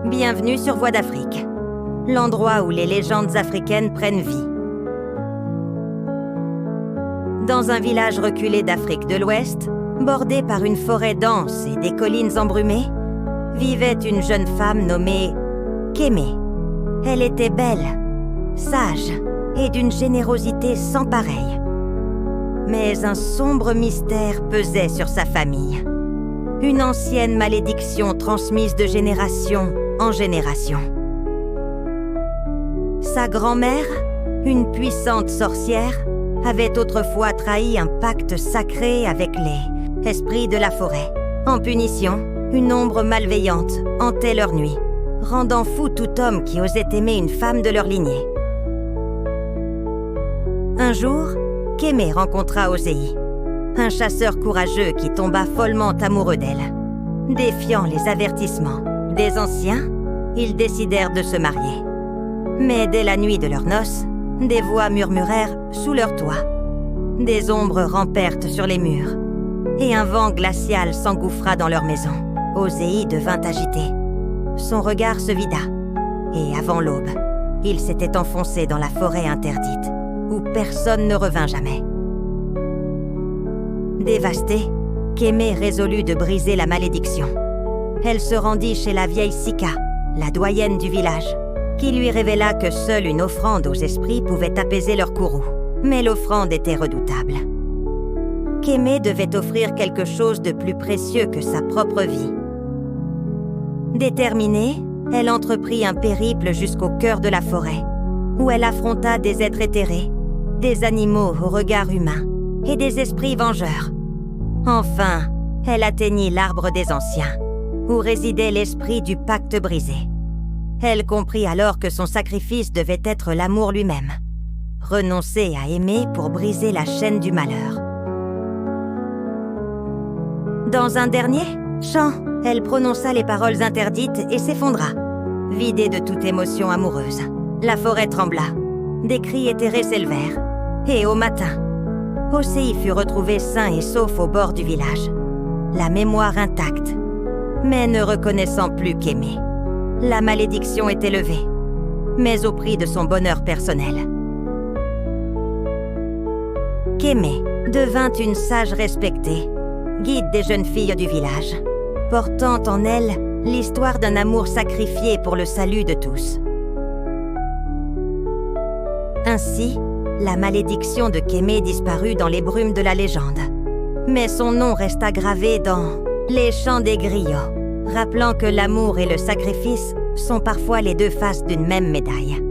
Bienvenue sur Voix d'Afrique, l'endroit où les légendes africaines prennent vie. Dans un village reculé d'Afrique de l'Ouest, bordé par une forêt dense et des collines embrumées, vivait une jeune femme nommée Kémé. Elle était belle, sage et d'une générosité sans pareille. Mais un sombre mystère pesait sur sa famille. Une ancienne malédiction transmise de génération en génération. Sa grand-mère, une puissante sorcière, avait autrefois trahi un pacte sacré avec les esprits de la forêt. En punition, une ombre malveillante hantait leur nuit, rendant fou tout homme qui osait aimer une femme de leur lignée. Un jour, Kémé rencontra Osei, un chasseur courageux qui tomba follement amoureux d'elle. Défiant les avertissements des anciens, ils décidèrent de se marier. Mais dès la nuit de leurs noces, des voix murmurèrent sous leur toit. Des ombres rampèrent sur les murs, et un vent glacial s'engouffra dans leur maison. Osei devint agité. Son regard se vida, et avant l'aube, il s'était enfoncé dans la forêt interdite, où personne ne revint jamais. Dévastée, Kémé résolut de briser la malédiction. Elle se rendit chez la vieille Sika, la doyenne du village, qui lui révéla que seule une offrande aux esprits pouvait apaiser leur courroux. Mais l'offrande était redoutable. Kémé devait offrir quelque chose de plus précieux que sa propre vie. Déterminée, elle entreprit un périple jusqu'au cœur de la forêt, où elle affronta des êtres éthérés, des animaux au regard humain et des esprits vengeurs. Enfin, elle atteignit l'arbre des anciens, où résidait l'esprit du pacte brisé. Elle comprit alors que son sacrifice devait être l'amour lui-même. Renoncer à aimer pour briser la chaîne du malheur. Dans un dernier chant, elle prononça les paroles interdites et s'effondra, vidée de toute émotion amoureuse. La forêt trembla, des cris éthérés s'élevèrent, et au matin, Osei fut retrouvé sain et sauf au bord du village, la mémoire intacte, mais ne reconnaissant plus Kémé. La malédiction était levée, mais au prix de son bonheur personnel. Kémé devint une sage respectée, guide des jeunes filles du village, portant en elle l'histoire d'un amour sacrifié pour le salut de tous. Ainsi, la malédiction de Kémé disparut dans les brumes de la légende. Mais son nom resta gravé dans les chants des griots, rappelant que l'amour et le sacrifice sont parfois les deux faces d'une même médaille.